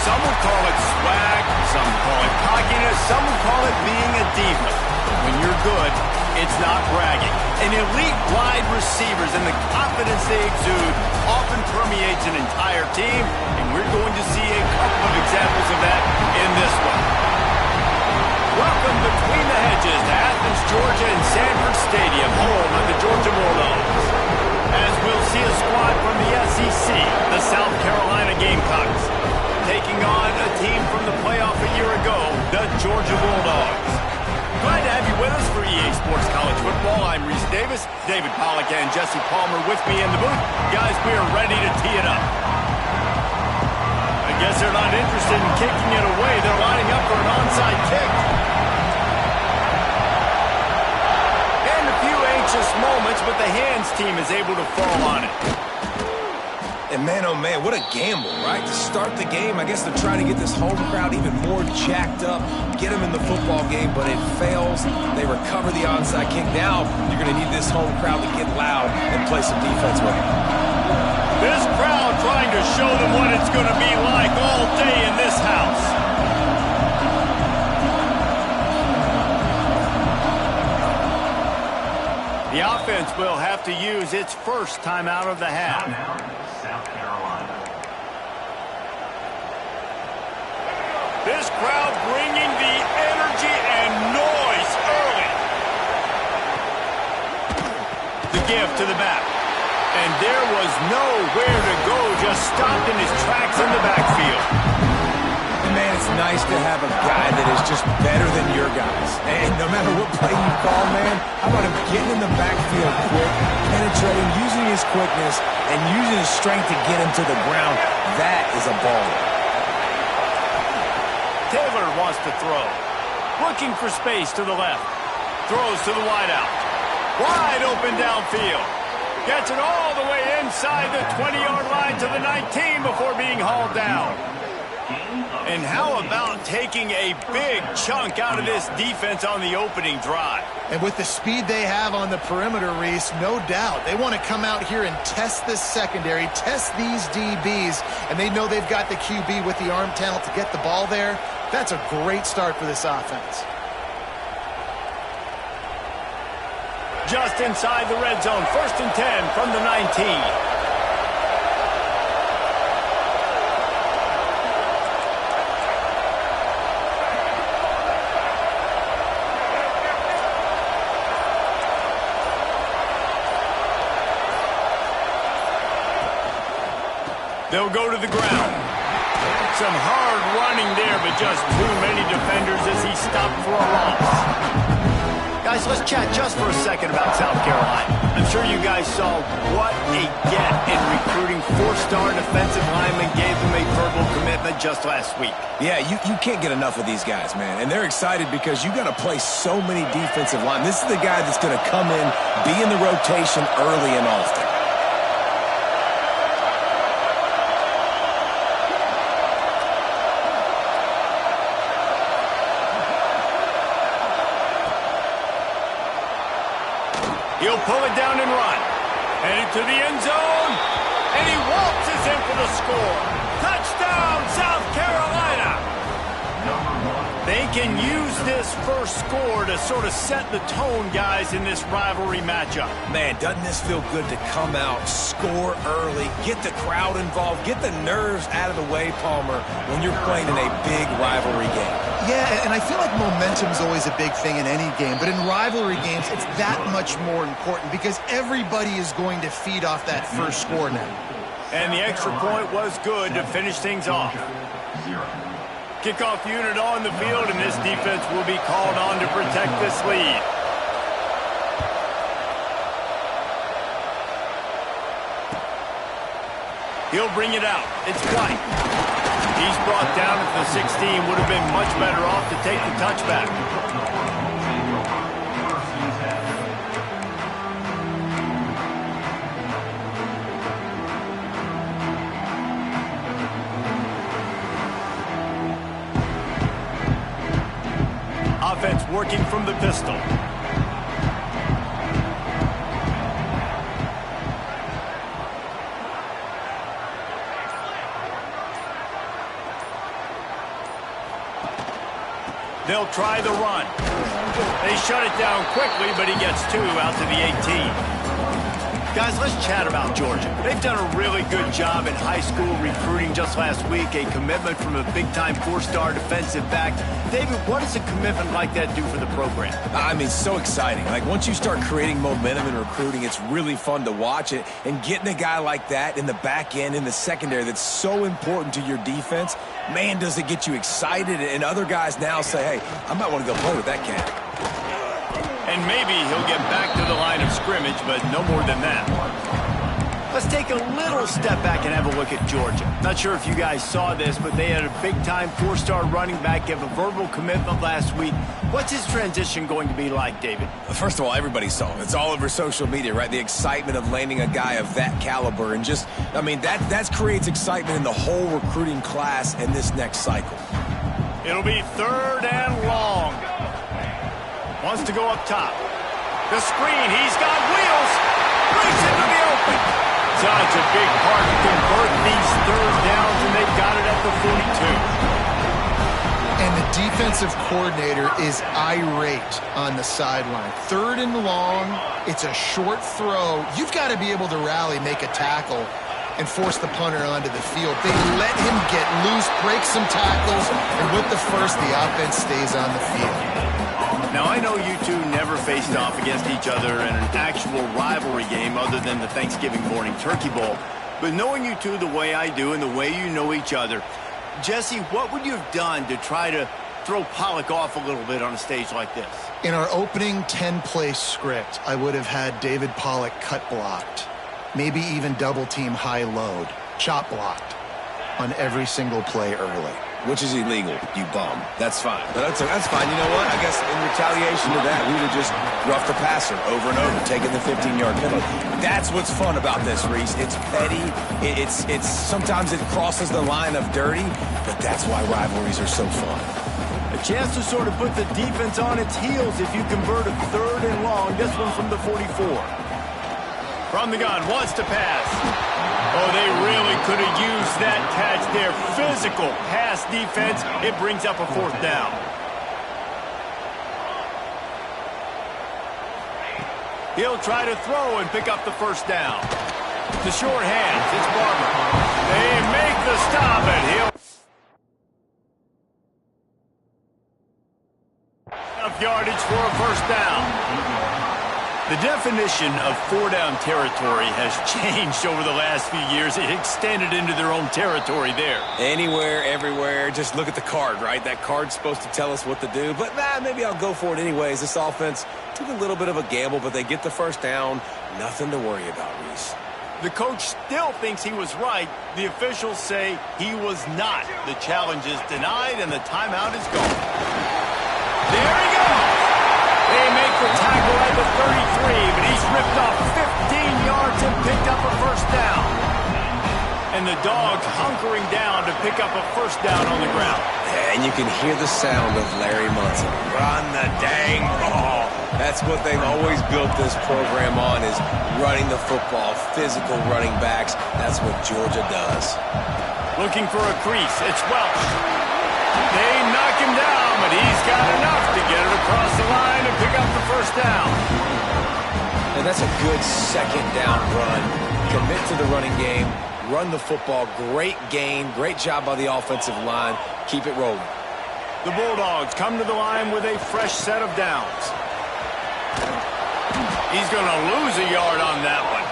Some will call it swag, some call it cockiness, some will call it being a diva. But when you're good, it's not bragging. An elite wide receivers and the confidence they exude often permeates an entire team, and we're going to see a couple of examples of that in this one. Welcome between the hedges to Athens, Georgia and Sanford Stadium, home of the Georgia Bulldogs. As we'll see a squad from the SEC, the South Carolina Gamecocks, taking on a team from the playoff a year ago, the Georgia Bulldogs. Glad to have you with us for EA Sports College Football. I'm Reese Davis, David Pollack and Jesse Palmer with me in the booth. Guys, we are ready to tee it up. I guess they're not interested in kicking it away. They're lining up for an onside kick. And a few anxious moments, but the hands team is able to fall on it. And man, oh man, what a gamble, right? To start the game, I guess they're trying to get this home crowd even more jacked up, get them in the football game, but it fails. They recover the onside kick. Now you're going to need this home crowd to get loud and play some defense with them. This crowd trying to show them what it's going to be like all day in this house. The offense will have to use its first timeout of the half. South Carolina. This crowd bringing the energy and noise early. The give to the back. And there was nowhere to go, just stopped in his tracks in the backfield. Man, it's nice to have a guy that is just better than your guys. And no matter what play you call, man, how about him getting in the backfield quick, penetrating, using his quickness, and using his strength to get him to the ground. That is a baller. Taylor wants to throw. Looking for space to the left. Throws to the wideout. Wide open downfield. Gets it all the way inside the 20-yard line to the 19 before being hauled down. And how about taking a big chunk out of this defense on the opening drive? And with the speed they have on the perimeter, Reese, no doubt, they want to come out here and test this secondary, test these DBs, and they know they've got the QB with the arm talent to get the ball there. That's a great start for this offense. Just inside the red zone, 1st and 10 from the 19. They'll go to the ground. Some hard running there, but just too many defenders as he stopped for a loss. Guys, let's chat just for a second about South Carolina. I'm sure you guys saw what a get in recruiting. 4-star defensive linemen gave them a verbal commitment just last week. Yeah, you can't get enough of these guys, man. And they're excited because you got to play so many defensive linemen. This is the guy that's going to come in, be in the rotation early and often. He'll pull it down and run. Headed to the end zone. And he waltzes in for the score. Touchdown, South Carolina. They can use this first score to sort of set the tone, guys, in this rivalry matchup. Man, doesn't this feel good to come out, score early, get the crowd involved, get the nerves out of the way, Palmer, when you're playing in a big rivalry game. Yeah, and I feel like momentum's always a big thing in any game, but in rivalry games, it's that much more important because everybody is going to feed off that first score now. And the extra point was good to finish things off. Kickoff unit on the field, and this defense will be called on to protect this lead. He'll bring it out. It's White. He's brought down at the 16. Would have been much better off to take the touchback. Offense working from the pistol. They'll try the run. They shut it down quickly, but he gets 2 out to the 18. Guys, let's chat about Georgia. They've done a really good job in high school recruiting just last week, a commitment from a big-time 4-star defensive back. David, what does a commitment like that do for the program? I mean, so exciting. Like, once you start creating momentum in recruiting, it's really fun to watch it. And getting a guy like that in the back end, in the secondary, that's so important to your defense, man, does it get you excited. And other guys now say, hey, I might want to go play with that cat. And maybe he'll get back to the line of scrimmage, but no more than that. Let's take a little step back and have a look at Georgia. Not sure if you guys saw this, but they had a big-time 4-star running back give a verbal commitment last week. What's his transition going to be like, David? First of all, everybody saw it. It's all over social media, right? The excitement of landing a guy of that caliber. And just, I mean, that creates excitement in the whole recruiting class in this next cycle. It'll be 3rd and long. Wants to go up top. The screen, he's got wheels. Breaks into the open. Such a big part to convert these 3rd downs, and they've got it at the 42. And the defensive coordinator is irate on the sideline. 3rd and long, it's a short throw. You've got to be able to rally, make a tackle, and force the punter onto the field. They let him get loose, break some tackles, and with the first, the offense stays on the field. Now, I know you two never faced off against each other in an actual rivalry game other than the Thanksgiving morning Turkey Bowl. But knowing you two the way I do and the way you know each other, Jesse, what would you have done to try to throw Pollock off a little bit on a stage like this? In our opening 10-play script, I would have had David Pollock cut blocked, maybe even double-team high load, chop blocked on every single play early. Which is illegal, you bum. That's fine. But that's fine. You know what? I guess in retaliation to that, we would have just roughed the passer over and over, taking the 15-yard penalty. That's what's fun about this, Reese. It's petty. It's sometimes it crosses the line of dirty, but that's why rivalries are so fun. A chance to sort of put the defense on its heels if you convert a 3rd and long. This one from the 44. From the gun, wants to pass. Oh, they really could have used that catch there. Physical pass defense. It brings up a 4th down. He'll try to throw and pick up the 1st down. The short hands. It's Barber. They make the stop, and he'll... enough yardage for a 1st down. The definition of 4-down territory has changed over the last few years. It extended into their own territory there. Anywhere, everywhere, just look at the card, right? That card's supposed to tell us what to do, but maybe I'll go for it anyways. This offense took a little bit of a gamble, but they get the 1st down. Nothing to worry about, Reese. The coach still thinks he was right. The officials say he was not. The challenge is denied, and the timeout is gone. There he goes. They make the tackle at the 33, but he's ripped off 15 yards and picked up a 1st down. And the Dogs hunkering down to pick up a 1st down on the ground. And you can hear the sound of Larry Munson. Run the dang ball. That's what they've always built this program on, is running the football, physical running backs. That's what Georgia does. Looking for a crease. It's Welch. They knock him down, but he's got enough to get it across the line and pick up the 1st down. And that's a good 2nd down run. Commit to the running game, run the football. Great gain, great job by the offensive line. Keep it rolling. The Bulldogs come to the line with a fresh set of downs. He's going to lose a yard on that one.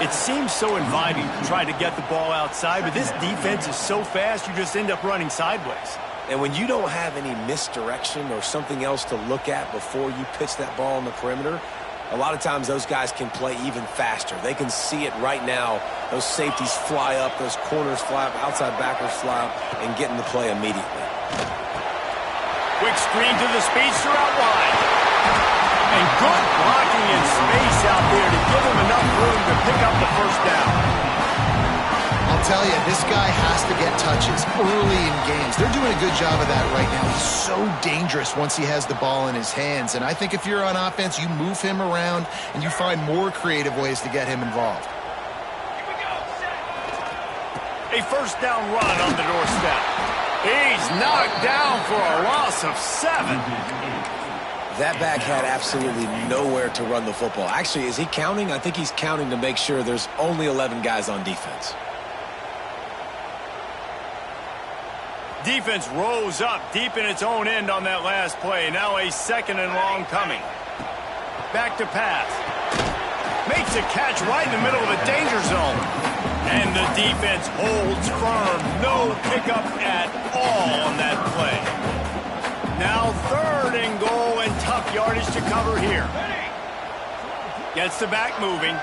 It seems so inviting to try to get the ball outside, but this defense is so fast you just end up running sideways. And when you don't have any misdirection or something else to look at before you pitch that ball on the perimeter, a lot of times those guys can play even faster. They can see it right now. Those safeties fly up, those corners fly up, outside backers fly up, and get in the play immediately. Quick screen to the speedster out wide. And good blocking in space out there to give him enough room to pick up the first down. I'll tell you, this guy has to get touches early in games. They're doing a good job of that right now. He's so dangerous once he has the ball in his hands. And I think if you're on offense, you move him around and you find more creative ways to get him involved. A first down run on the doorstep. He's knocked down for a loss of 7. That back had absolutely nowhere to run the football. Actually, is he counting? I think he's counting to make sure there's only 11 guys on defense. Defense rose up deep in its own end on that last play. Now a second and long coming. Back to pass. Makes a catch right in the middle of the danger zone. And the defense holds firm. No pickup at all on that play. Now 3rd and goal and tough yardage to cover here. Gets the back moving.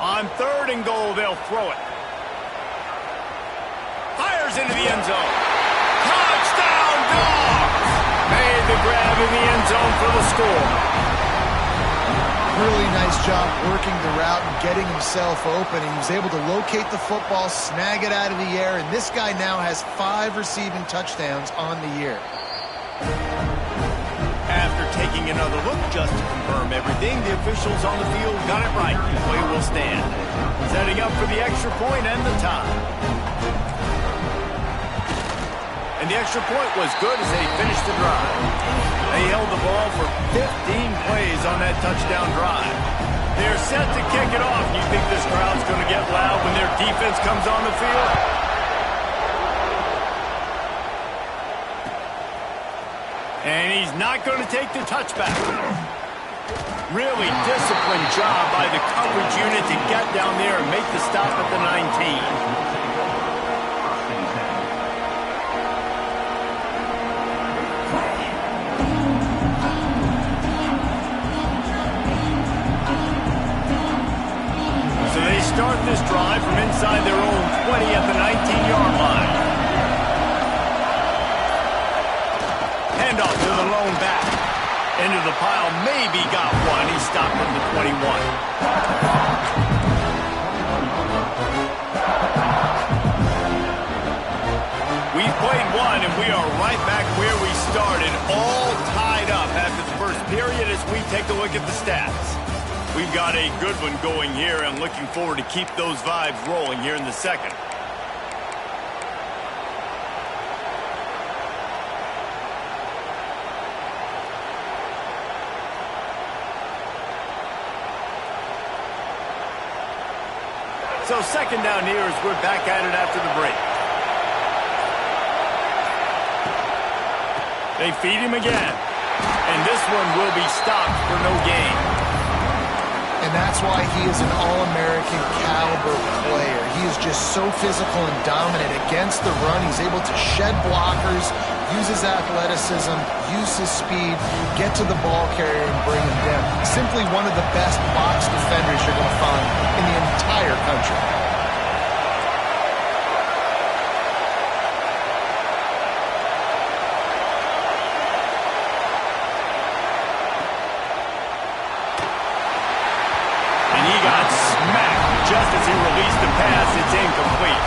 On 3rd and goal, they'll throw it. Fires into the end zone. Touchdown, Dogs! Made the grab in the end zone for the score. Really nice job working the route and getting himself open. He was able to locate the football, snag it out of the air, and this guy now has 5 receiving touchdowns on the year. After taking another look just to confirm everything, the officials on the field got it right. The play will stand. Setting up for the extra point and the tie. And the extra point was good as they finished the drive. They held the ball for 15 plays on that touchdown drive. They're set to kick it off. You think this crowd's going to get loud when their defense comes on the field? And he's not going to take the touchback. Really disciplined job by the coverage unit to get down there and make the stop at the 19. Start this drive from inside their own 20 at the 19-yard line. Handoff to the lone back. Into the pile, maybe got one. He stopped at the 21. We've played one, and we are right back where we started, all tied up after the first period as we take a look at the stats. We've got a good one going here and looking forward to keep those vibes rolling here in the second. So second down here as we're back at it after the break. They feed him again. And this one will be stopped for no gain. And that's why he is an All-American caliber player. He is just so physical and dominant against the run. He's able to shed blockers, use his athleticism, use his speed, get to the ball carrier and bring him down. Simply one of the best box defenders you're going to find in the entire country. Just as he released the pass, it's incomplete.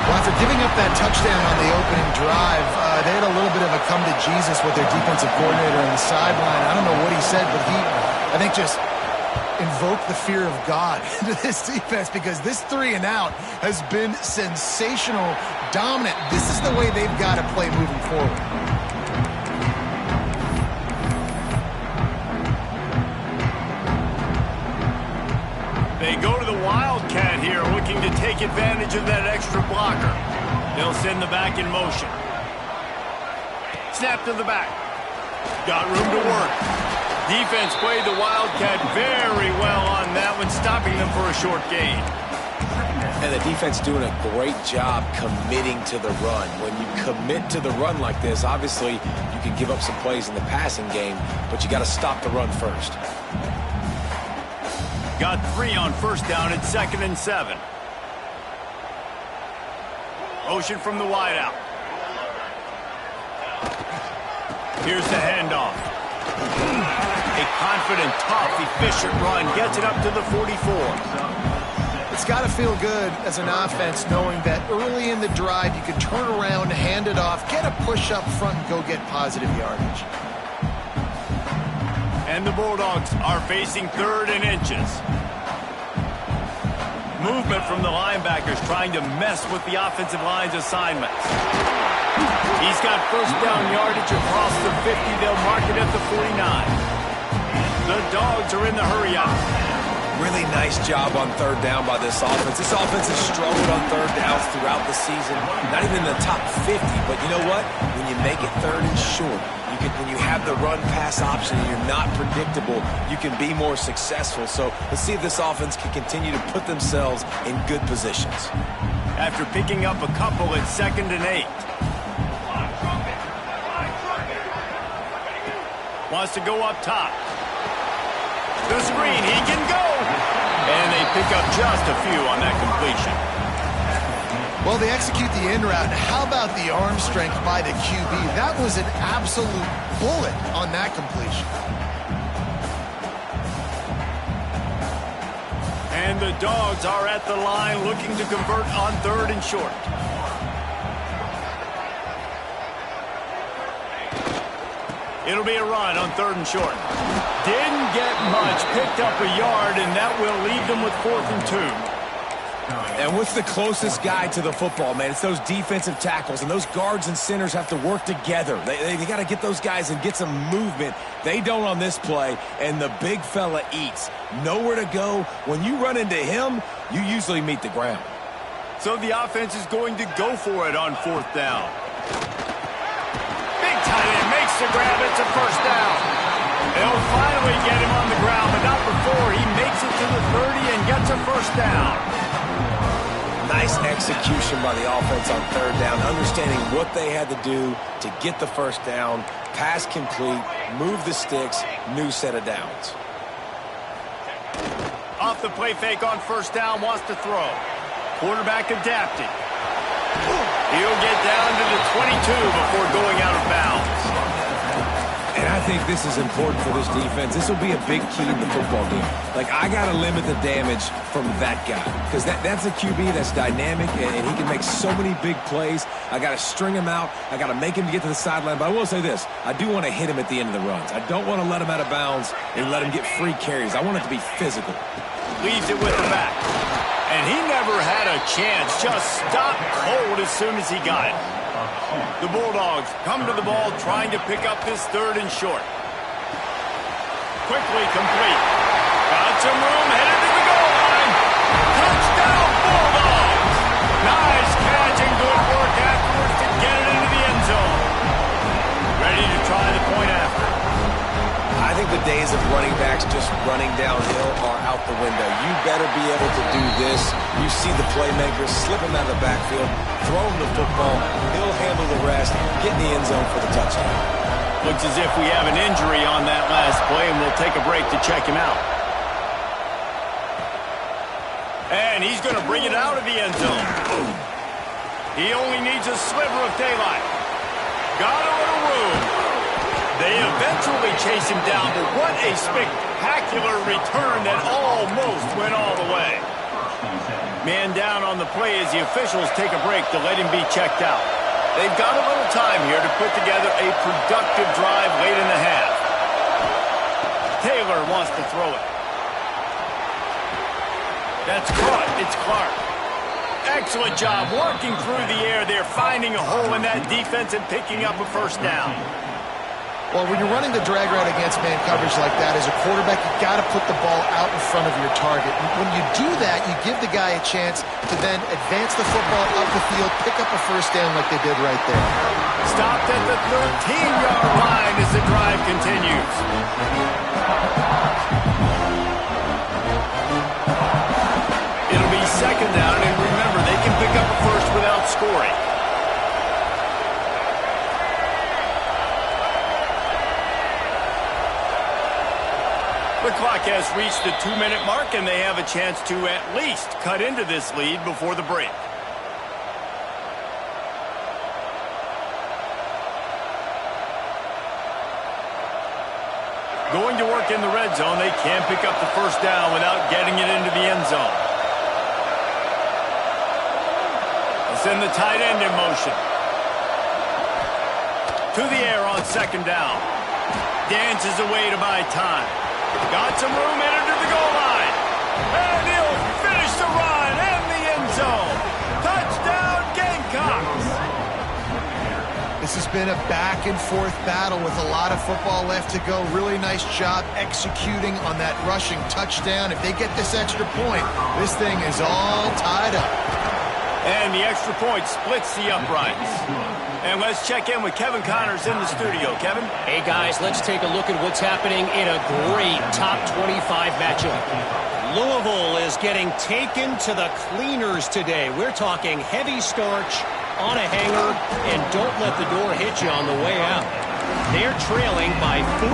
Well, after giving up that touchdown on the opening drive, they had a little bit of a come to Jesus with their defensive coordinator on the sideline. I don't know what he said, but he, I think, just invoked the fear of God into this defense because this 3 and out has been sensational, dominant. This is the way they've got to play moving forward. They go to the Wildcat here, looking to take advantage of that extra blocker. They'll send the back in motion. Snap to the back. Got room to work. Defense played the Wildcat very well on that one, stopping them for a short gain. And the defense doing a great job committing to the run. When you commit to the run like this, obviously you can give up some plays in the passing game, but you got to stop the run first. Got 3 on first down at 2nd and 7. Motion from the wideout. Here's the handoff. A confident, tough, efficient run gets it up to the 44. It's got to feel good as an offense knowing that early in the drive you can turn around, hand it off, get a push up front, and go get positive yardage. And the Bulldogs are facing 3rd and inches. Movement from the linebackers trying to mess with the offensive line's assignments. He's got first down yardage across the 50. They'll mark it at the 49. The Dogs are in the hurry out. Really nice job on 3rd down by this offense. This offense has struggled on 3rd downs throughout the season. Not even in the top 50, but you know what? When you make it 3rd and short, when you have the run-pass option and you're not predictable, you can be more successful. So let's see if this offense can continue to put themselves in good positions. After picking up a couple at 2nd and 8. Wants to go up top. The screen, he can go! And they pick up just a few on that completion. Well, they execute the in route. How about the arm strength by the QB? That was an absolute bullet on that completion. And the Dogs are at the line looking to convert on 3rd and short. It'll be a run on 3rd and short. Didn't get much, picked up a yard, and that will leave them with 4th and 2. And what's the closest guy to the football, man? It's those defensive tackles, and those guards and centers have to work together. They got to get those guys and get some movement. They don't on this play, and the big fella eats. Nowhere to go. When you run into him, you usually meet the ground. So the offense is going to go for it on 4th down. Big tight end makes the grab. It's a first down. They'll finally get him on the ground, but not before he makes it to the 30 and gets a first down. Nice execution by the offense on 3rd down, understanding what they had to do to get the first down, pass complete, move the sticks, new set of downs. Off the play fake on first down, wants to throw. Quarterback adapted. He'll get down to the 22 before going out of bounds. And I think this is important for this defense. This will be a big key in the football game. Like, I got to limit the damage from that guy because that's a QB that's dynamic, and he can make so many big plays. I got to string him out. I got to make him get to the sideline. But I will say this. I do want to hit him at the end of the runs. I don't want to let him out of bounds and let him get free carries. I want it to be physical. Leaves it with the back. And he never had a chance. Just stopped cold as soon as he got it. The Bulldogs come to the ball trying to pick up this 3rd and short. Quickly complete. Got some room, headed to the goal line. Touchdown, Bulldogs! Nice catch and good work afterwards to get it into the end zone. Ready to try the point after. I think the days of running backs just running downhill are out the window. You better be able to do this. You see the playmakers, slip him out of the backfield, throw him the football, he'll handle the rest, get in the end zone for the touchdown. Looks as if we have an injury on that last play, and we'll take a break to check him out. And he's going to bring it out of the end zone. He only needs a sliver of daylight. Got a little room. They eventually chase him down, but what a spectacular return that almost went all the way. Man down on the play as the officials take a break to let him be checked out. They've got a little time here to put together a productive drive late in the half. Taylor wants to throw it. That's caught. It's Clark. Excellent job working through the air there, finding a hole in that defense and picking up a first down. Well, when you're running the drag route against man coverage like that, as a quarterback, you got to put the ball out in front of your target. And when you do that, you give the guy a chance to then advance the football up the field, pick up a first down like they did right there. Stopped at the 13-yard line as the drive continues. It'll be second down, and remember, they can pick up a first without scoring. The clock has reached the 2-minute mark, and they have a chance to at least cut into this lead before the break. Going to work in the red zone, they can't pick up the first down without getting it into the end zone. Send the tight end in motion. To the air on second down. Dances away to buy time. Got some room, entered to the goal line. And he'll finish the run in the end zone. Touchdown, Gamecocks. This has been a back-and-forth battle with a lot of football left to go. Really nice job executing on that rushing touchdown. If they get this extra point, this thing is all tied up. And the extra point splits the uprights. And let's check in with Kevin Connors in the studio. Kevin? Hey, guys, let's take a look at what's happening in a great top 25 matchup. Louisville is getting taken to the cleaners today. We're talking heavy starch on a hanger, and don't let the door hit you on the way out. They're trailing by 14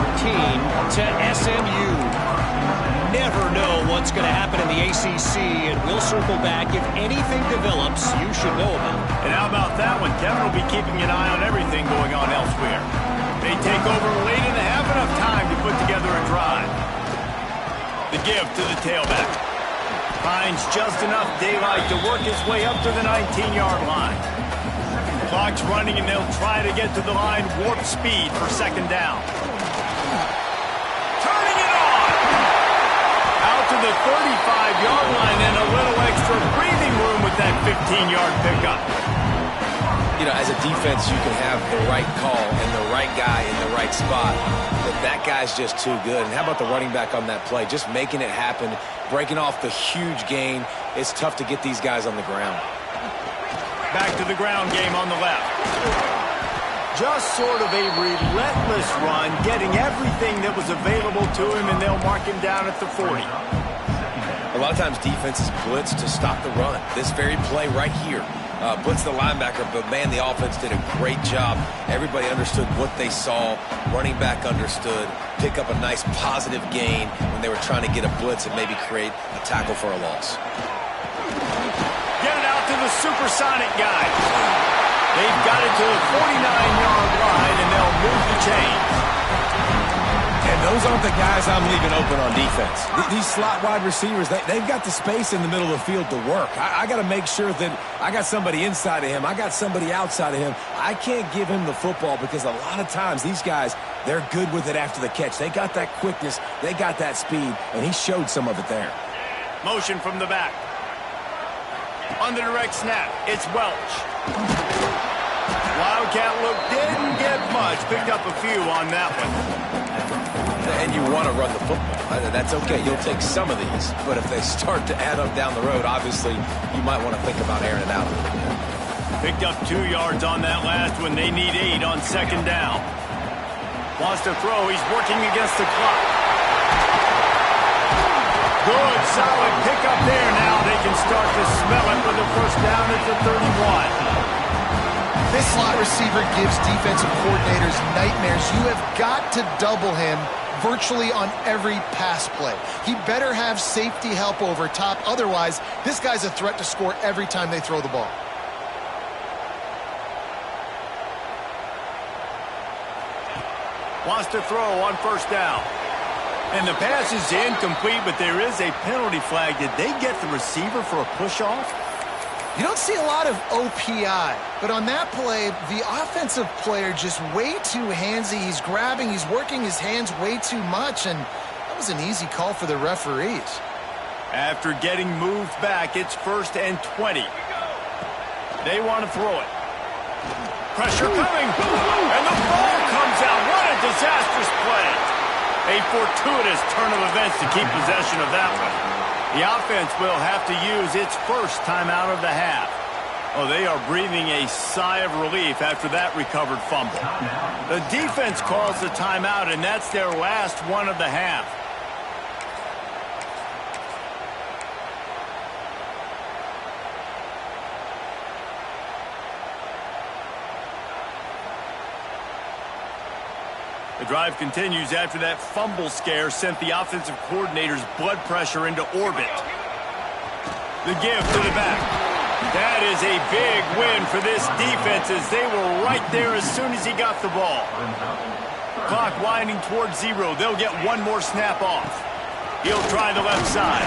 to SMU. Never know what's going to happen in the ACC, and we'll circle back. If anything develops, you should know about it. And how about that one? Kevin will be keeping an eye on everything going on elsewhere. They take over late in the half, enough time to put together a drive. The give to the tailback. Finds just enough daylight to work his way up to the 19-yard line. Clock's running, and they'll try to get to the line warp speed for second down. To the 35-yard line and a little extra breathing room with that 15-yard pickup. You know, as a defense, you can have the right call and the right guy in the right spot, but that guy's just too good. And how about the running back on that play? Just making it happen, breaking off the huge gain. It's tough to get these guys on the ground. Back to the ground game on the left. Just sort of a relentless run, getting everything that was available to him, and they'll mark him down at the 40. A lot of times defenses blitz to stop the run. This very play right here, blitz the linebacker, but man, the offense did a great job. Everybody understood what they saw. Running back understood. Pick up a nice positive gain when they were trying to get a blitz and maybe create a tackle for a loss. Get it out to the supersonic guy. They've got it to the 49-yard line, and they'll move the chains. And those aren't the guys I'm leaving open on defense. These slot wide receivers, they've got the space in the middle of the field to work. I got to make sure that I got somebody inside of him. I got somebody outside of him. I can't give him the football because a lot of times these guys, they're good with it after the catch. They got that quickness. They got that speed, and he showed some of it there. Motion from the back. On the direct snap, it's Welch. Wildcat look didn't get much. Picked up a few on that one. And you want to run the football. That's okay. You'll take some of these. But if they start to add up down the road, obviously, you might want to think about airing it out a little bit. Picked up 2 yards on that last one. They need 8 on second down. Wants to throw. He's working against the clock. Good, solid pickup there. Now they can start to smell it for the first down at the 31. This slot receiver gives defensive coordinators nightmares. You have got to double him virtually on every pass play. He better have safety help over top. Otherwise, this guy's a threat to score every time they throw the ball. Wants to throw on first down. And the pass is incomplete, but there is a penalty flag. Did they get the receiver for a push-off? You don't see a lot of OPI, but on that play, the offensive player just way too handsy. He's grabbing, he's working his hands way too much, and that was an easy call for the referees. After getting moved back, it's 1st and 20. They want to throw it. Pressure coming, and the ball comes out. What a disastrous play. A fortuitous turn of events to keep possession of that one. The offense will have to use its first timeout of the half. Oh, they are breathing a sigh of relief after that recovered fumble. The defense calls the timeout, and that's their last one of the half. The drive continues after that fumble scare sent the offensive coordinator's blood pressure into orbit. The give to the back. That is a big win for this defense as they were right there as soon as he got the ball. Clock winding towards 0. They'll get one more snap off. He'll try the left side.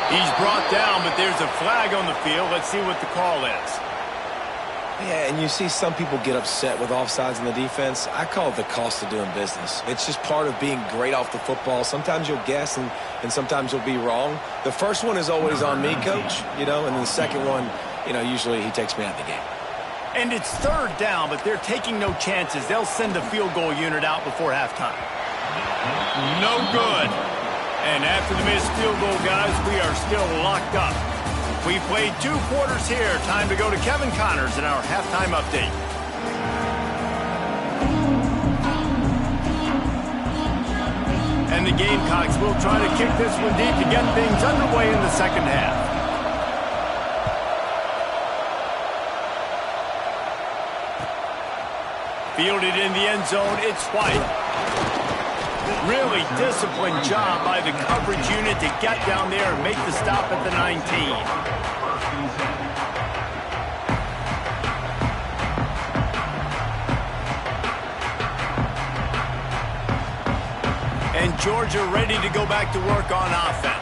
He's brought down, but there's a flag on the field. Let's see what the call is. Yeah, and you see some people get upset with offsides in the defense. I call it the cost of doing business. It's just part of being great off the football. Sometimes you'll guess and sometimes you'll be wrong. The first one is always on me, Coach, and then the second one, usually he takes me out of the game. And it's third down, but they're taking no chances. They'll send the field goal unit out before halftime. No good. And after the missed field goal, guys, we are still locked up. We played 2 quarters here. Time to go to Kevin Connors in our halftime update. And the Gamecocks will try to kick this one deep to get things underway in the second half. Fielded in the end zone, it's White. Really disciplined job by the coverage unit to get down there and make the stop at the 19. And Georgia ready to go back to work on offense.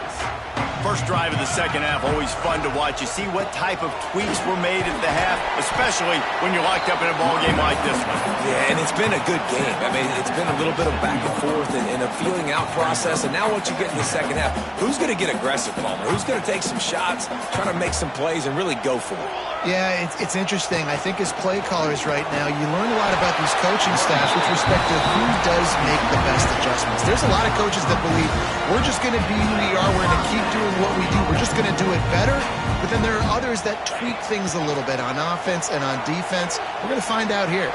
First drive of the second half, always fun to watch. You see what type of tweaks were made at the half, especially when you're locked up in a ball game like this one. Yeah, and it's been a good game. I mean, it's been a little bit of back and forth and a feeling out process. And now once you get in the second half, who's going to get aggressive, Palmer? Who's going to take some shots, try to make some plays, and really go for it? Yeah, it's interesting. I think as play callers right now, you learn a lot about these coaching staffs with respect to who does make the best adjustments. There's a lot of coaches that believe we're just going to be who we are. We're going to keep doing what we do. We're just going to do it better. But then there are others that tweak things a little bit on offense and on defense. We're going to find out here.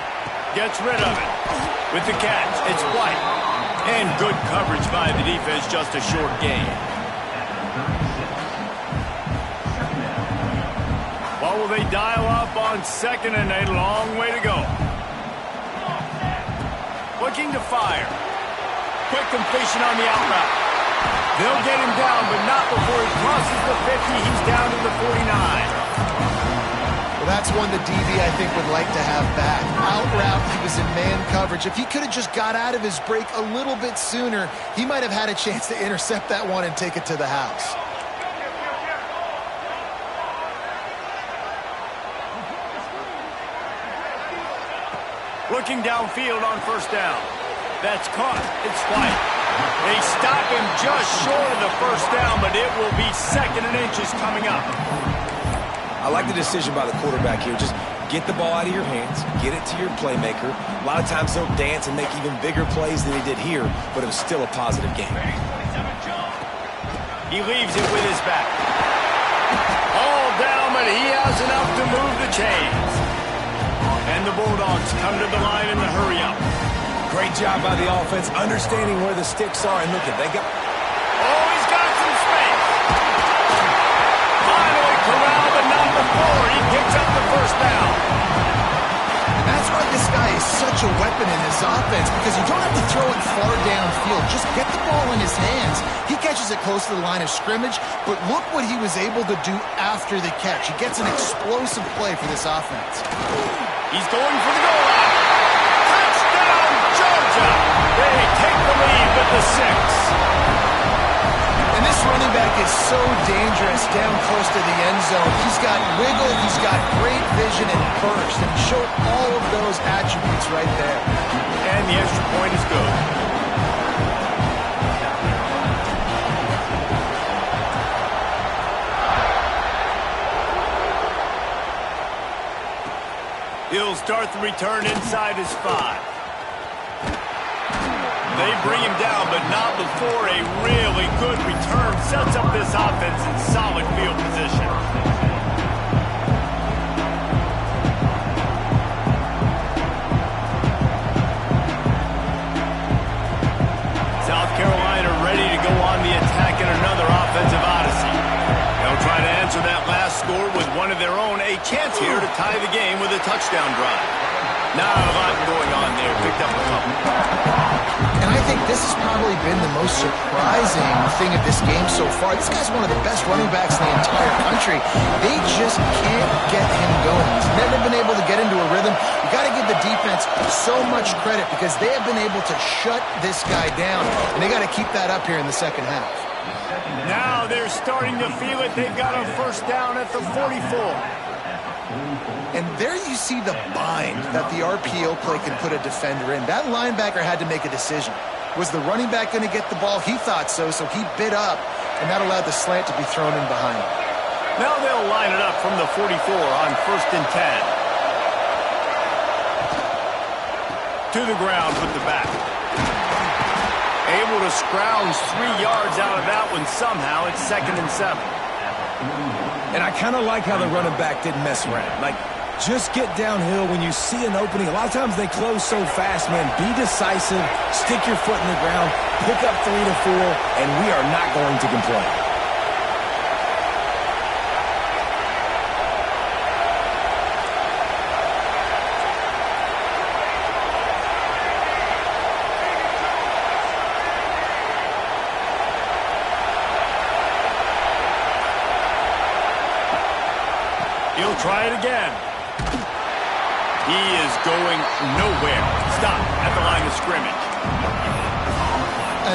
Gets rid of it. With the catch, it's White. And good coverage by the defense, just a short gain. What will they dial up on second and a long way to go? Looking to fire. Quick completion on the out route. They'll get him down, but not before he crosses the 50. He's down to the 49. Well, that's one the DB, I think, would like to have back. Out route, he was in man coverage. If he could have just got out of his break a little bit sooner, he might have had a chance to intercept that one and take it to the house. Looking downfield on first down. That's caught. It's White. They stop him just short of the first down, but it will be second and inches coming up. I like the decision by the quarterback here. Just get the ball out of your hands, get it to your playmaker. A lot of times they'll dance and make even bigger plays than he did here, but it was still a positive game. He leaves it with his back. All down, but he has enough to move the chains. And the Bulldogs come to the line in the hurry-up. Great job by the offense, understanding where the sticks are, and look at they got. Oh, he's got some space. Finally corralled, but not before. He picks up the first down. And that's why this guy is such a weapon in this offense, because you don't have to throw it far downfield. Just get the ball in his hands. He catches it close to the line of scrimmage, but look what he was able to do after the catch. He gets an explosive play for this offense. He's going for the goal line. Touchdown, Georgia. They take the lead with the 6. And this running back is so dangerous down close to the end zone. He's got wiggle, he's got great vision and burst, and he showed all of those attributes right there. And the extra point is good. He'll start the return inside his 5. They bring him down, but not before a really good return sets up this offense in solid field position. chance here to tie the game with a touchdown drive. Not a lot going on there. Picked up a couple. And I think this has probably been the most surprising thing of this game so far. This guy's one of the best running backs in the entire country. They just can't get him going. He's never been able to get into a rhythm. You got to give the defense so much credit because they have been able to shut this guy down, and they got to keep that up here in the second half. Now they're starting to feel it. They've got a first down at the 44. And there you see the bind that the RPO play can put a defender in. That linebacker had to make a decision. Was the running back going to get the ball? He thought so, so he bit up, and that allowed the slant to be thrown in behind him. Now they'll line it up from the 44 on 1st and 10. To the ground with the back. Able to scrounge 3 yards out of that one somehow. It's 2nd and 7. And I kind of like how the running back didn't mess around. Like, just get downhill when you see an opening. A lot of times they close so fast, man. Be decisive, stick your foot in the ground, pick up 3 to 4, and we are not going to complain. He'll try it again. He is going nowhere. Stop at the line of scrimmage.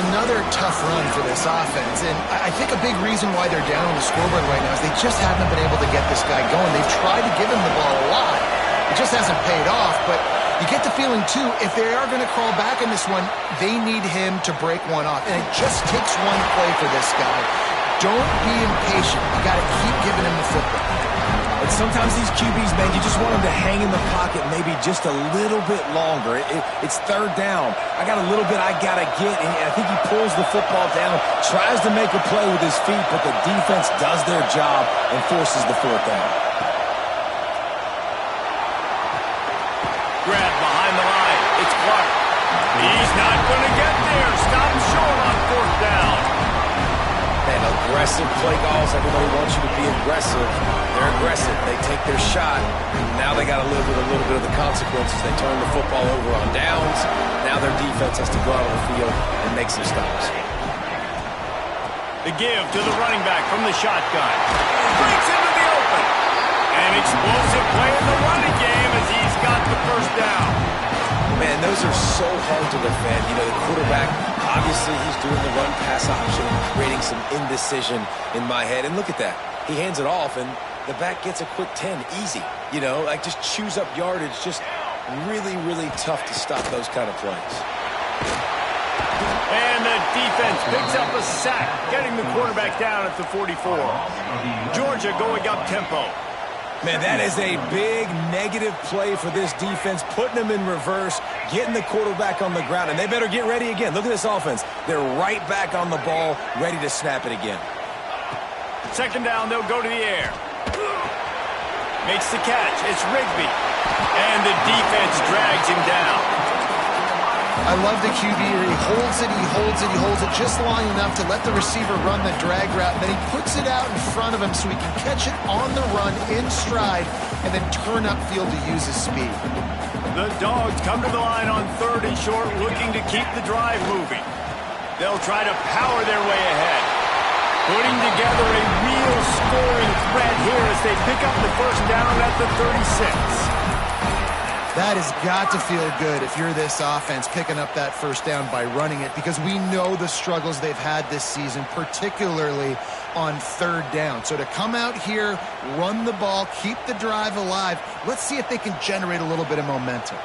Another tough run for this offense, and I think a big reason why they're down on the scoreboard right now is they just haven't been able to get this guy going. They've tried to give him the ball a lot. It just hasn't paid off, but you get the feeling, too, if they are going to crawl back in this one, they need him to break one off, and it just takes one play for this guy. Don't be impatient. You got to keep giving him the football. And sometimes these QBs, man, you just want them to hang in the pocket maybe just a little bit longer. It's 3rd down. I got a little bit I got to get, and I think he pulls the football down, tries to make a play with his feet, but the defense does their job and forces the 4th down. Grab behind the line. It's Clark. He's not going to get there. Stop short on 4th down. Man, aggressive play calls. Everybody wants you to be aggressive. They're aggressive. They take their shot. Now they got to live with a little bit of the consequences. They turn the football over on downs. Now their defense has to go out on the field and make some stops. The give to the running back from the shotgun. Breaks into the open. An explosive play in the running game as he's got the first down. Man, those are so hard to defend. You know, the quarterback, obviously he's doing the run-pass option, creating some indecision in my head. And look at that. He hands it off, and the back gets a quick 10. Easy. You know, like just chews up yardage. Just really, really tough to stop those kind of plays. And the defense picks up a sack, getting the quarterback down at the 44. Georgia going up tempo. Man, that is a big negative play for this defense, putting them in reverse, getting the quarterback on the ground, and they better get ready again. Look at this offense. They're right back on the ball, ready to snap it again. 2nd down, they'll go to the air. Makes the catch. It's Rigby. And the defense drags him down. I love the QB here. He holds it, he holds it, he holds it just long enough to let the receiver run the drag route, and then he puts it out in front of him so he can catch it on the run in stride and then turn upfield to use his speed. The Dogs come to the line on 3rd and short, looking to keep the drive moving. They'll try to power their way ahead, putting together a real scoring threat here as they pick up the first down at the 36. That has got to feel good if you're this offense picking up that first down by running it, because we know the struggles they've had this season, particularly on 3rd down. So to come out here, run the ball, keep the drive alive, let's see if they can generate a little bit of momentum.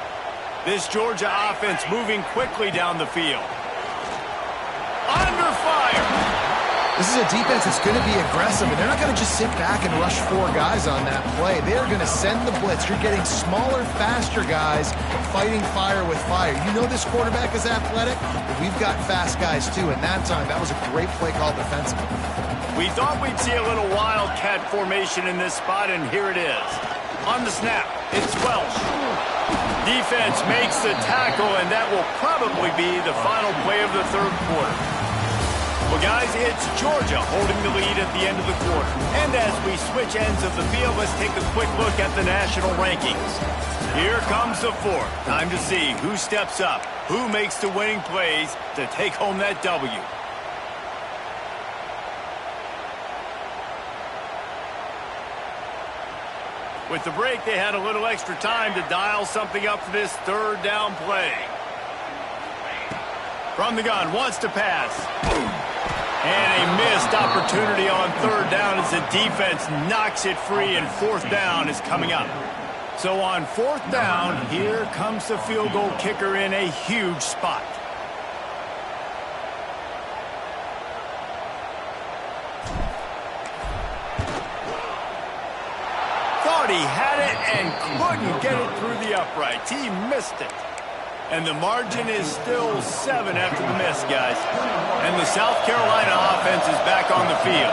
This Georgia offense moving quickly down the field. Under fire. This is a defense that's going to be aggressive, and they're not going to just sit back and rush 4 guys on that play. They're going to send the blitz. You're getting smaller, faster guys fighting fire with fire. You know this quarterback is athletic, but we've got fast guys too, and that time, that was a great play call defensively. We thought we'd see a little wildcat formation in this spot, and here it is. On the snap, it's Welsh. Defense makes the tackle, and that will probably be the final play of the 3rd quarter. Well, guys, it's Georgia holding the lead at the end of the quarter. And as we switch ends of the field, let's take a quick look at the national rankings. Here comes the fourth. Time to see who steps up, who makes the winning plays to take home that W. With the break, they had a little extra time to dial something up for this third down play. From the gun, wants to pass. And a missed opportunity on third down as the defense knocks it free, and fourth down is coming up. So on fourth down, here comes the field goal kicker in a huge spot. Thought he had it and couldn't get it through the uprights. He missed it. And the margin is still 7 after the miss, guys. And the South Carolina offense is back on the field.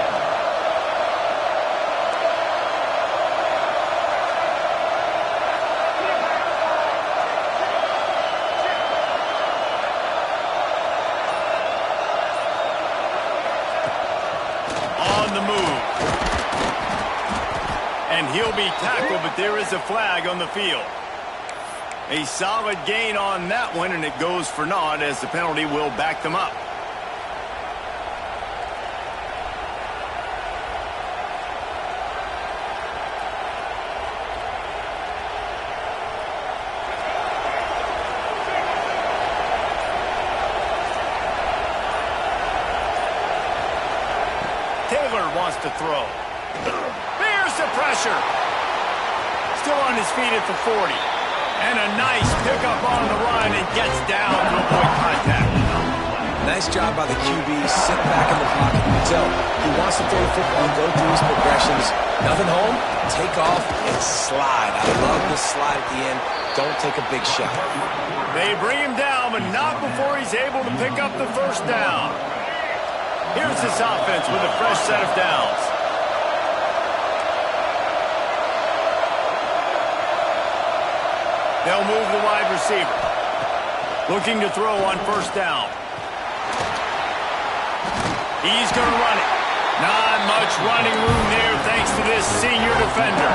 On the move. And he'll be tackled, but there is a flag on the field. A solid gain on that one, and it goes for naught as the penalty will back them up. Taylor wants to throw. There's the pressure. Still on his feet at the 40. And a nice pickup on the run and gets down to avoid contact. Nice job by the QB, sit back in the pocket. You can tell he wants to throw the football and go through his progressions. Nothing home, take off and slide. I love the slide at the end. Don't take a big shot. They bring him down, but not before he's able to pick up the first down. Here's this offense with a fresh set of downs. They'll move the wide receiver. Looking to throw on first down. He's going to run it. Not much running room there thanks to this senior defender.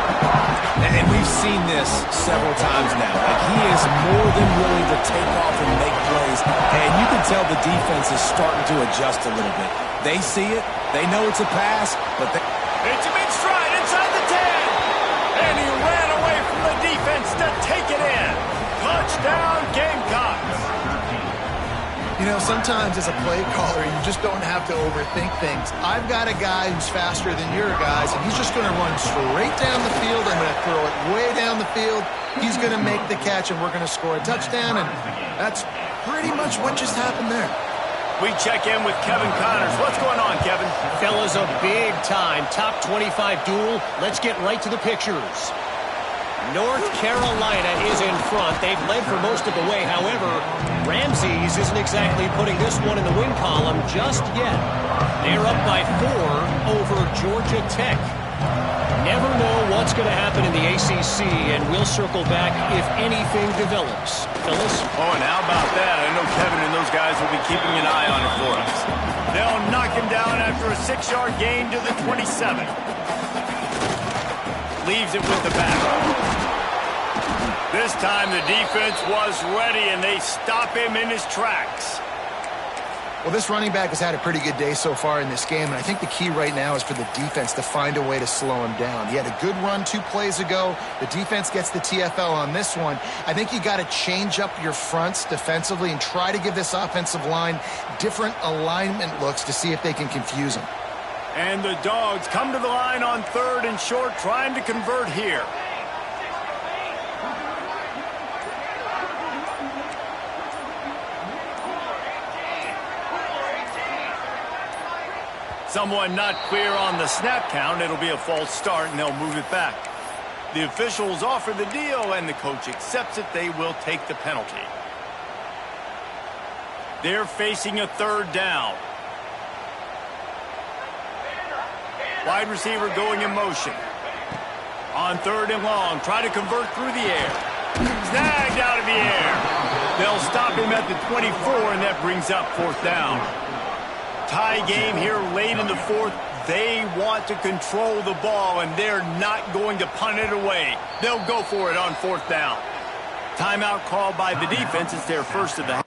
And we've seen this several times now. Like, he is more than willing to take off and make plays. And you can tell the defense is starting to adjust a little bit. They see it. They know it's a pass, but they... It's a big stride inside the 10. And he ran away from the defense to take it in. Touchdown, Gamecocks. You know, sometimes as a play caller, you just don't have to overthink things. I've got a guy who's faster than your guys, and he's just going to run straight down the field. I'm going to throw it way down the field. He's going to make the catch, and we're going to score a touchdown, and that's pretty much what just happened there. We check in with Kevin Connors. What's going on, Kevin? Fellas, a big-time top 25 duel. Let's get right to the pictures. North Carolina is in front. They've led for most of the way. However, Ramses isn't exactly putting this one in the win column just yet. They're up by 4 over Georgia Tech. Never know what's going to happen in the ACC, and we'll circle back if anything develops. Phyllis? Oh, and how about that? I know Kevin and those guys will be keeping an eye on it for us. They'll knock him down after a 6-yard gain to the 27. Leaves it with the back. This time the defense was ready, and they stop him in his tracks. Well, this running back has had a pretty good day so far in this game, and I think the key right now is for the defense to find a way to slow him down. He had a good run 2 plays ago. The defense gets the TFL on this one. I think you got to change up your fronts defensively and try to give this offensive line different alignment looks to see if they can confuse him. And the Dogs come to the line on 3rd and short, trying to convert here. Someone not clear on the snap count. It'll be a false start, and they'll move it back. The officials offer the deal, and the coach accepts it. They will take the penalty. They're facing a 3rd down. Wide receiver going in motion. On 3rd and long, try to convert through the air. Snagged out of the air. They'll stop him at the 24, and that brings up 4th down. Tie game here late in the fourth. They want to control the ball, and they're not going to punt it away. They'll go for it on fourth down. Timeout called by the defense. It's their first of the half.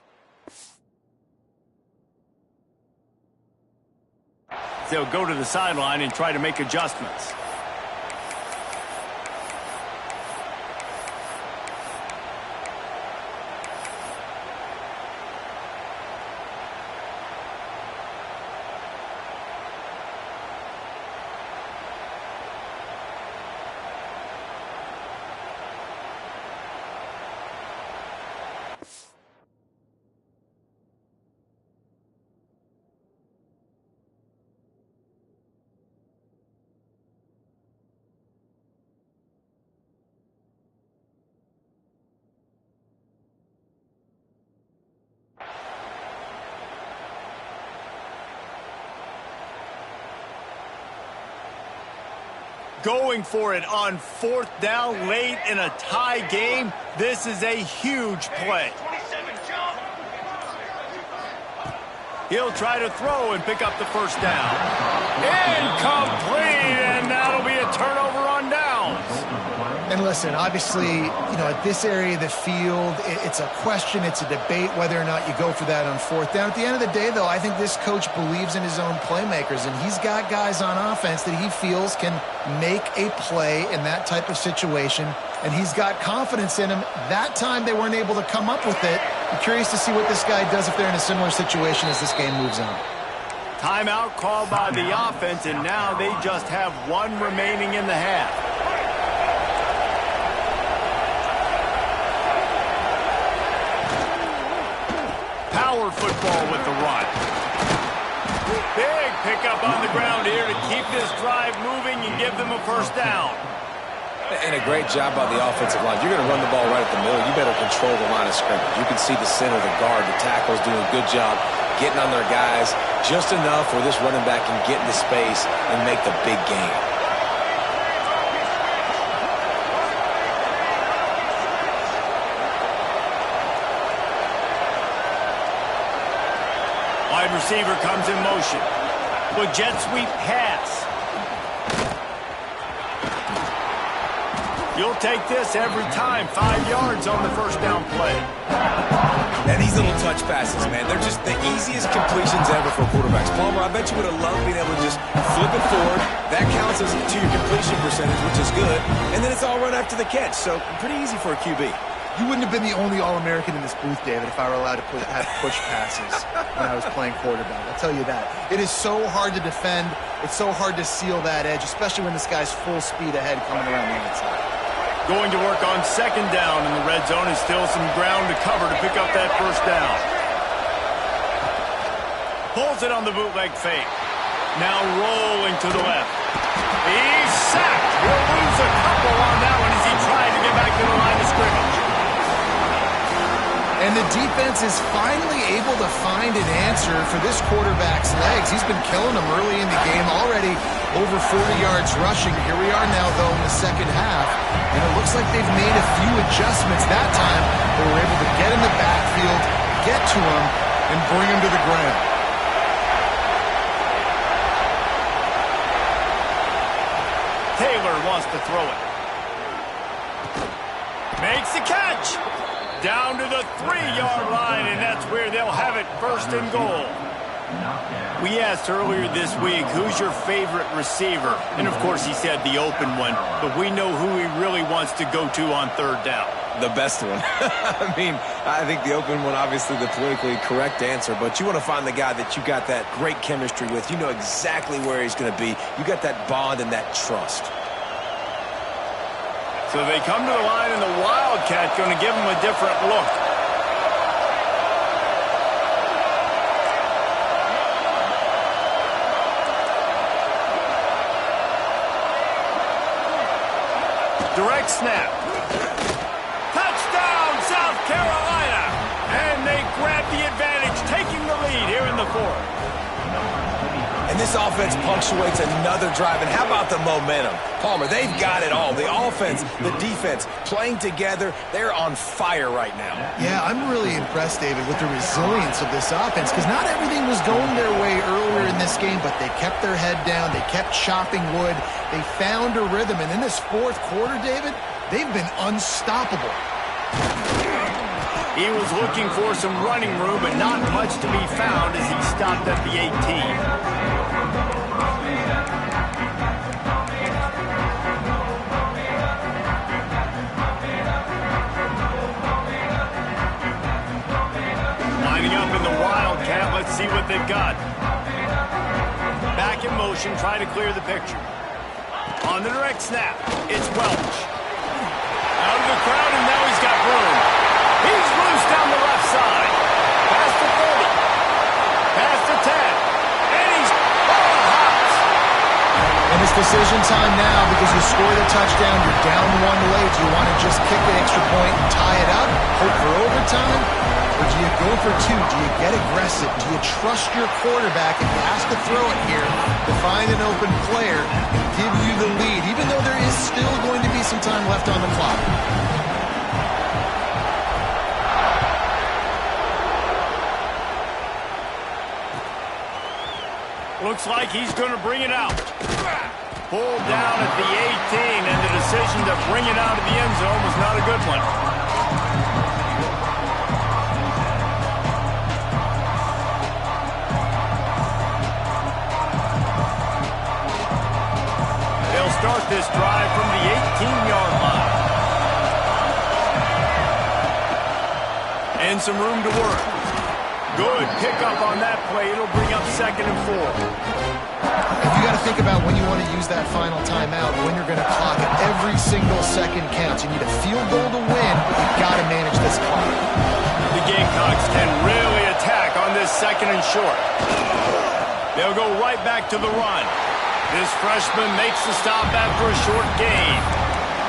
They'll go to the sideline and try to make adjustments. Going for it on fourth down late in a tie game. This is a huge play. He'll try to throw and pick up the first down. Incomplete, and that'll be a turnover on downs. And listen, obviously, at this area of the field, it's a question, it's a debate whether or not you go for that on fourth down. At the end of the day, though, I think this coach believes in his own playmakers, and he's got guys on offense that he feels can make a play in that type of situation, and he's got confidence in them. That time they weren't able to come up with it. I'm curious to see what this guy does if they're in a similar situation as this game moves on. Timeout called by the offense, and now they just have one remaining in the half. Power football with the run. Big pickup on the ground here to keep this drive moving and give them a first down. And a great job by the offensive line. You're going to run the ball right at the middle. You better control the line of scrimmage. You can see the center, the guard, the tackles doing a good job getting on their guys just enough where this running back can get into space and make the big game. Wide receiver comes in motion. With jet sweep pass. You'll take this every time. 5 yards on the first down play. And these little touch passes, man, they're just the easiest completions ever for quarterbacks. Palmer, I bet you would have loved being able to just flip it forward. That counts as to your completion percentage, which is good. And then it's all run after the catch, so pretty easy for a QB. You wouldn't have been the only All-American in this booth, David, if I were allowed to have push passes when I was playing quarterback. I'll tell you that. It is so hard to defend. It's so hard to seal that edge, especially when this guy's full speed ahead coming around the outside. Going to work on second down in the red zone, and still some ground to cover to pick up that first down. Pulls it on the bootleg fake. Now rolling to the left. He's sacked. He'll lose a couple on that one as he tried to get back to the line of scrimmage. And the defense is finally able to find an answer for this quarterback's legs. He's been killing them early in the game, already over 40 yards rushing. Here we are now, though, in the second half. And it looks like they've made a few adjustments that time. They were able to get in the backfield, get to him, and bring him to the ground. Taylor wants to throw it. Makes the catch. Down to the 3-yard line, and that's where they'll have it, first and goal. We asked earlier this week, who's your favorite receiver? And, of course, he said the open one, but we know who he really wants to go to on third down. The best one. I mean, I think the open one, obviously the politically correct answer, but you want to find the guy that you got that great chemistry with. You know exactly where he's going to be. You got that bond and that trust. So they come to the line, and the Wildcat going to give them a different look. Direct snap. Touchdown, South Carolina! And they grab the advantage, taking the lead here in the fourth. And this offense punctuates another drive. And how about the momentum? Palmer, they've got it all. The offense, the defense, playing together. They're on fire right now. Yeah, I'm really impressed, David, with the resilience of this offense, because not everything was going their way earlier in this game, but they kept their head down. They kept chopping wood. They found a rhythm. And in this fourth quarter, David, they've been unstoppable. He was looking for some running room, but not much to be found as he stopped at the 18. Lining up in the Wildcat, let's see what they've got. Back in motion, trying to clear the picture. On the direct snap, it's Welch. Out of the crowd, and now he's got room. He's loose down the left side. Past the 30. Past the 10. And he's hops. And it's decision time now, because you score the touchdown, you're down one late. Do you want to just kick the extra point and tie it up, hope for overtime? Or do you go for two? Do you get aggressive? Do you trust your quarterback if he has to throw it here to find an open player and give you the lead, even though there is still going to be some time left on the clock? Looks like he's going to bring it out. Pulled down at the 18, and the decision to bring it out of the end zone was not a good one. They'll start this drive from the 18-yard line. And some room to work. Good pickup on that play. It'll bring up 2nd and 4. You got to think about when you want to use that final timeout, when you're going to clock it. Every single second counts. You need a field goal to win, but you've got to manage this clock. The Gamecocks can really attack on this 2nd and short. They'll go right back to the run. This freshman makes the stop after a short gain.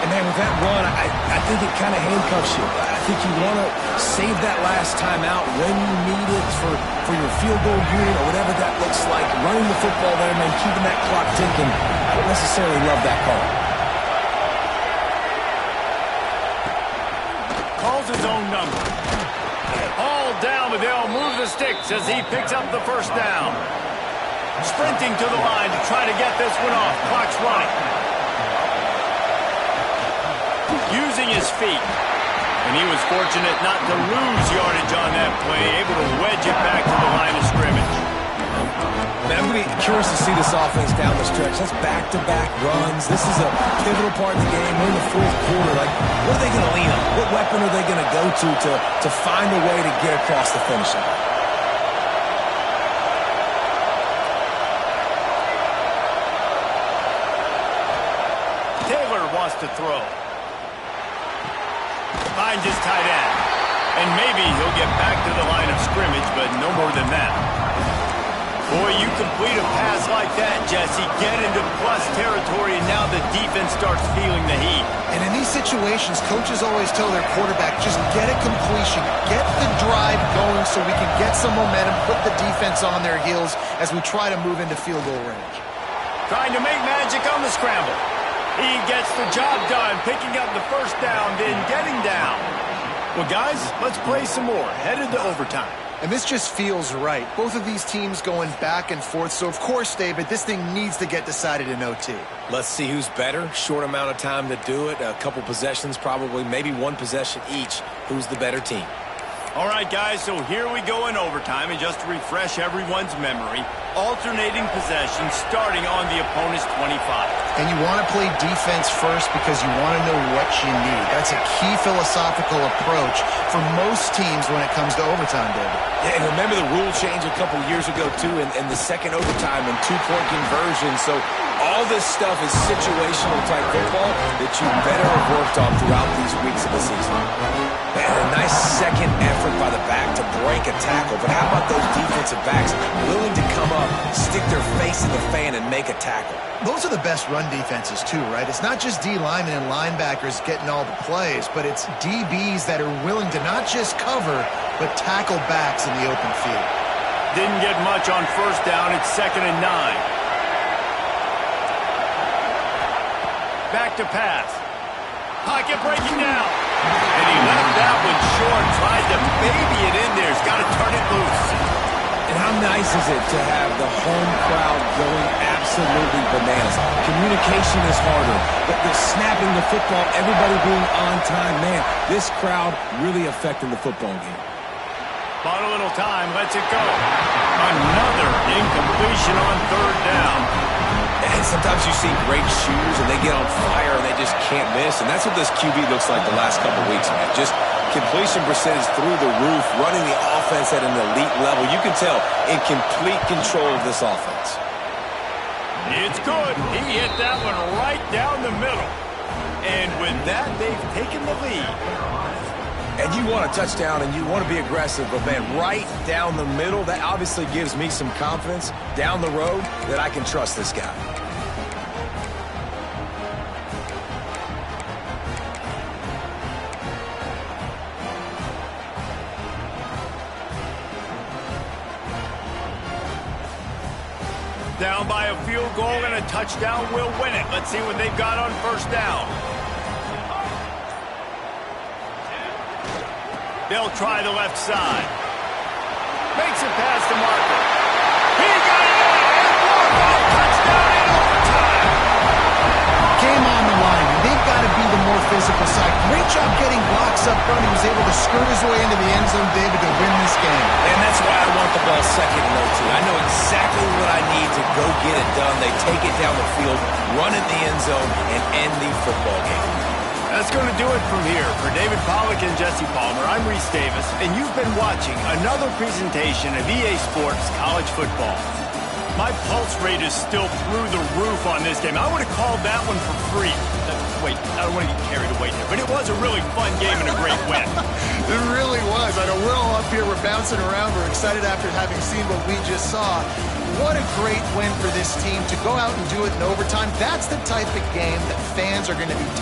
And, man, with that run, I think it kind of handcuffs you. I think you want to save that last time out when you need it for your field goal unit or whatever that looks like. Running the football there, man, keeping that clock ticking. I don't necessarily love that call. Calls his own number. All down, but they'll move the sticks as he picks up the first down. Sprinting to the line to try to get this one off. Clock's running. Using his feet. And he was fortunate not to lose yardage on that play, able to wedge it back to the line of scrimmage. Man, I'm going to be curious to see this offense down the stretch. That's back-to-back runs. This is a pivotal part of the game. We're in the fourth quarter. Like, what are they going to lean on? What weapon are they going to go to find a way to get across the finish line? Taylor wants to throw. Finds his tight end. And maybe he'll get back to the line of scrimmage, but no more than that. Boy, you complete a pass like that, Jesse, get into plus territory, and now the defense starts feeling the heat. And in these situations, coaches always tell their quarterback, just get a completion, get the drive going so we can get some momentum, put the defense on their heels as we try to move into field goal range. Trying to make magic on the scramble. He gets the job done, picking up the first down, then getting down. Well, guys, let's play some more. Headed to overtime. And this just feels right. Both of these teams going back and forth. So, of course, David, this thing needs to get decided in OT. Let's see who's better. Short amount of time to do it. A couple possessions probably, maybe one possession each. Who's the better team? All right, guys, so here we go in overtime. And just to refresh everyone's memory, alternating possessions starting on the opponent's 25. And you want to play defense first because you want to know what you need. That's a key philosophical approach for most teams when it comes to overtime, David. Yeah, and remember the rule change a couple years ago, too, in the second overtime and two-point conversion. So all this stuff is situational type football that you better have worked on throughout these weeks of the season. Man, a nice second effort by the back to break a tackle. But how about those defensive backs willing to come up, stick their face in the fan, and make a tackle? Those are the best run defenses, too, right? It's not just D linemen and linebackers getting all the plays, but it's DBs that are willing to not just cover, but tackle backs in the open field. Didn't get much on first down. It's 2nd and 9. Back to pass. Pocket breaking down. And he left that one short. Tried to baby it in there. He's got to turn it loose. And how nice is it to have the home crowd going absolutely bananas? Communication is harder, but the snapping the football, everybody being on time, man, this crowd really affecting the football game. Bought a little time, lets it go. Another incompletion on 3rd down. And sometimes you see great shooters and they get on fire and they just can't miss. And that's what this QB looks like the last couple weeks, man. Just completion percentage through the roof, running the offense at an elite level. You can tell in complete control of this offense. It's good. He hit that one right down the middle. And with that, they've taken the lead. And you want a touchdown and you want to be aggressive, but man, right down the middle, that obviously gives me some confidence down the road that I can trust this guy. Down by a field goal and a touchdown will win it. Let's see what they've got on first down. They'll try the left side. Makes it past the marker. He got it! Touchdown in overtime! Game on the line. They've got to be the more physical side. Great job getting blocks up front. He was able to skirt his way into the end zone, David, to win this game. And that's why I want the ball second and 0-2. I know exactly what I need to go get it done. They take it down the field, run in the end zone, and end the football game. That's going to do it from here. For David Pollack and Jesse Palmer, I'm Reese Davis, and you've been watching another presentation of EA Sports College Football. My pulse rate is still through the roof on this game. I would have called that one for free. Wait, I don't want to get carried away here, but it was a really fun game and a great win. It really was. I know we're all up here, we're bouncing around, we're excited after having seen what we just saw. What a great win for this team to go out and do it in overtime. That's the type of game that fans are going to be talking